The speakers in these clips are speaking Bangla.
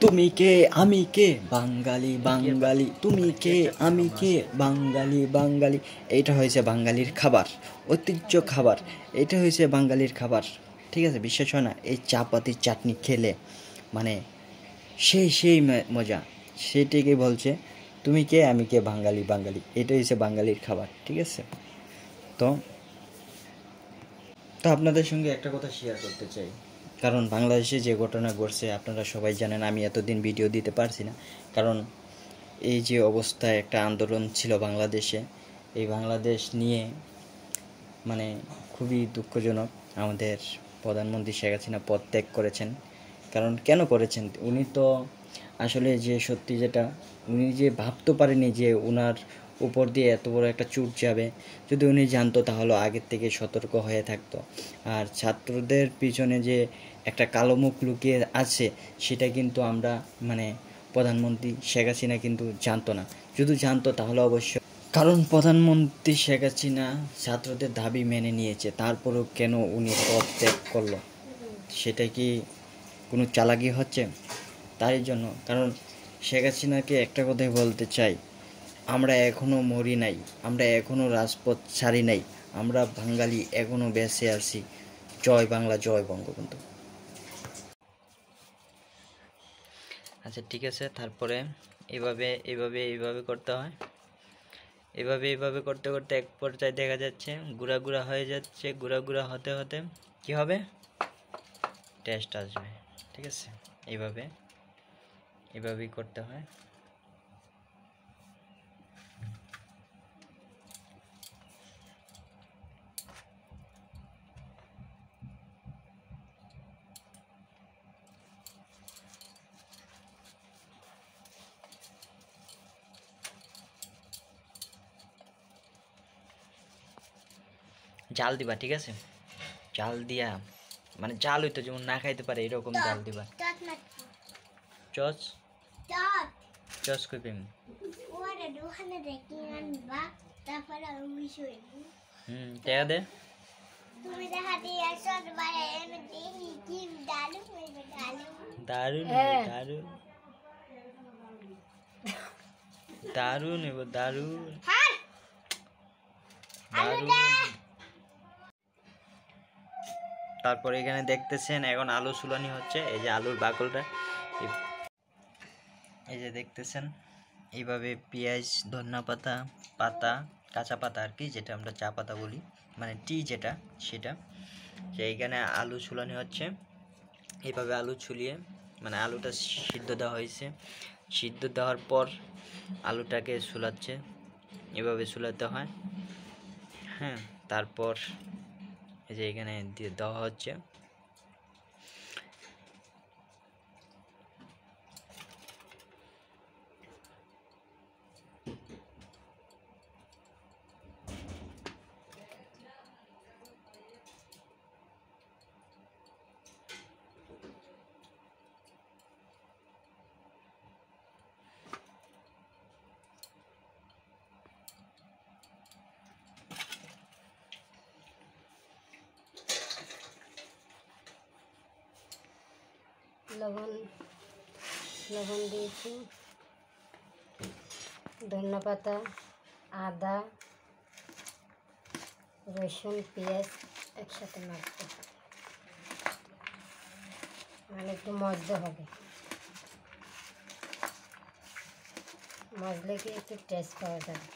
তুমি কে আমি কে বাঙালি বাঙালি, তুমি কে আমি কে বাঙালি বাঙালি। এইটা হয়েছে বাঙালির খাবার, ঐতিহ্য খাবার। এটা হয়েছে বাঙালির খাবার, ঠিক আছে? বিশ্বাস হয় না? এই চা পাতির চাটনি খেলে মানে সেই মজা। সেটাকে বলছে তুমি কে আমি কে বাঙালি বাঙালি। এটা হচ্ছে বাঙালির খাবার, ঠিক আছে? তো তো আপনাদের সঙ্গে একটা কথা শেয়ার করতে চাই, কারণ বাংলাদেশে যে ঘটনা ঘটছে আপনারা সবাই জানেন। আমি এতদিন ভিডিও দিতে পারছি না, কারণ এই যে অবস্থায় একটা আন্দোলন ছিল বাংলাদেশে, এই বাংলাদেশ নিয়ে মানে খুবই দুঃখজনক। আমাদের প্রধানমন্ত্রী শেখ হাসিনা পদত্যাগ করেছেন। কারণ কেন করেছেন? উনি তো আসলে যে সত্যি যেটা, উনি যে ভাবতে পারেনি যে ওনার উপর দিয়ে এত বড় একটা চুট যাবে। যদি উনি জানতো তাহলে আগের থেকে সতর্ক হয়ে থাকতো। আর ছাত্রদের পিছনে যে একটা কালো মুখ লুকিয়ে আছে সেটা কিন্তু আমরা মানে প্রধানমন্ত্রী শেখ হাসিনা কিন্তু জানতো না। যদি জানতো তাহলে অবশ্যই, কারণ প্রধানমন্ত্রী শেখ হাসিনা ছাত্রদের দাবি মেনে নিয়েছে, তারপরেও কেন উনি পদত্যাগ করলো? সেটা কি কোনো চালাকি হচ্ছে? তাই জন্য, কারণ শেখ হাসিনাকে একটা কথাই বলতে চাই, আমরা এখনও মরি নাই, আমরা এখনও রাজপথ ছাড়ি নাই, আমরা বাঙালি এখনও বেঁচে আছি। জয় বাংলা, জয় বঙ্গবন্ধু। আচ্ছা ঠিক আছে, তারপরে এইভাবে করতে হয়। এইভাবে করতে করতে এক পর্যায়ে দেখা যাচ্ছে গুঁড়া হয়ে যাচ্ছে। গুঁড়া হতে হতে কি হবে? টেস্ট আসবে, ঠিক আছে? এইভাবেই করতে হয়। জাল দিবা, ঠিক আছে? জাল দিয়া মানে জাল হইতো যেমন না খাইতে পারে এরকম জাল দিবা। চস চস কই পেম টাকা দে। দারুন দারুন দারুন এবার দারুন দারুন। তারপরে এখানে দেখতেছেন এখন আলু সুলানি হচ্ছে। এই যে আলুর বাকলটা, এই যে দেখতেছেন। এইভাবে পেঁয়াজ, ধনিয়া পাতা, কাঁচা পাতা আর কি, যেটা আমরা চা পাতা বলি, মানে টি যেটা, সেটা যে এইখানে আলু ছুলানি হচ্ছে। এইভাবে আলু ছুলিয়ে মানে আলুটা সিদ্ধ দেওয়া হয়েছে, সিদ্ধ দেওয়ার পর আলুটাকে ছুলাচ্ছে। এভাবে ছুলাতে হয়, হ্যাঁ। তারপর এই যে এখানে দিয়ে দেওয়া হচ্ছে। লবণ দিয়েছি, ধনিয়া পাতা, আদা, রসুন, পেঁয়াজ একসাথে মাখতে, মানে একটু মজতে হবে। মজলে কি একটু টেস্ট পাওয়া যাবে।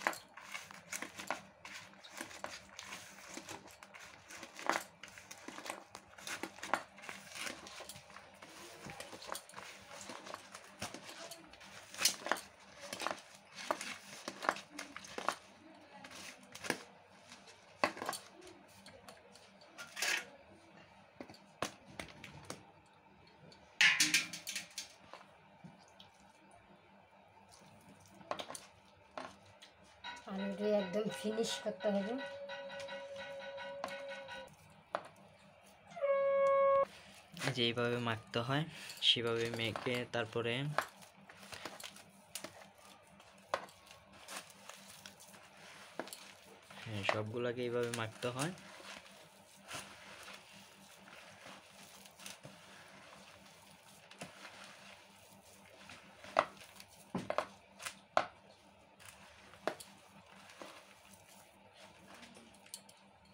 আলুটি একদম ফিনিশ করতে হবে। যে এইভাবে মাখতে হয় সেভাবে মেখে তারপরে হ্যাঁ সবগুলাকে এইভাবে মাখতে হয়।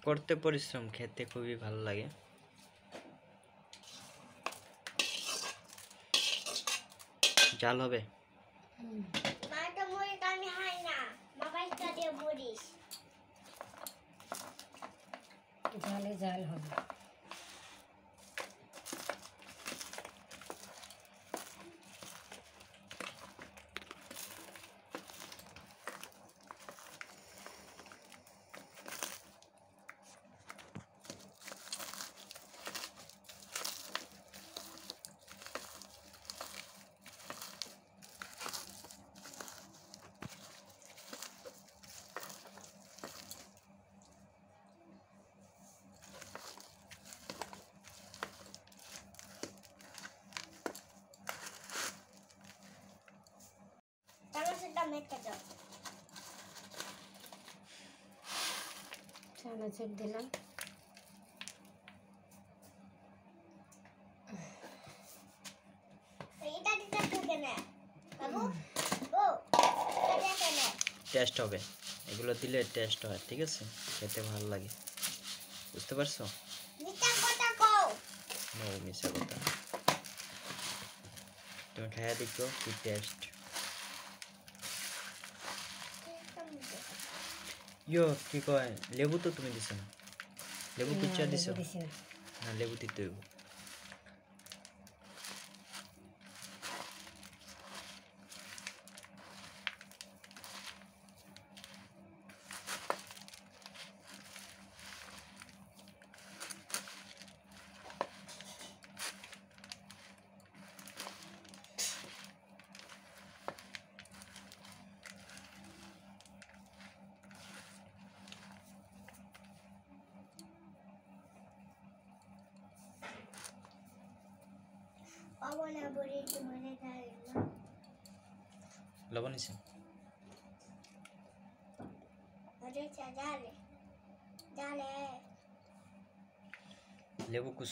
করতে পরিশ্রম, খেতে খুবই ভালো লাগে। জাল হবে। জালে জাল হবে। চানাচুর দিলাম। টেস্ট হবে, এগুলো দিলে টেস্ট হয়, ঠিক আছে, খেতে ভালো লাগে, বুঝতে পারছো? নো মিশা কথা, তুমি খাইয়া দেখো কি টেস্ট। ইয়ো কি কয়, লেবু তো তুমি দিছো না, লেবু কুচা দিছো দিছি না। না? লেবু দিতে হইব। লবণ নিছে, লেবু কুচো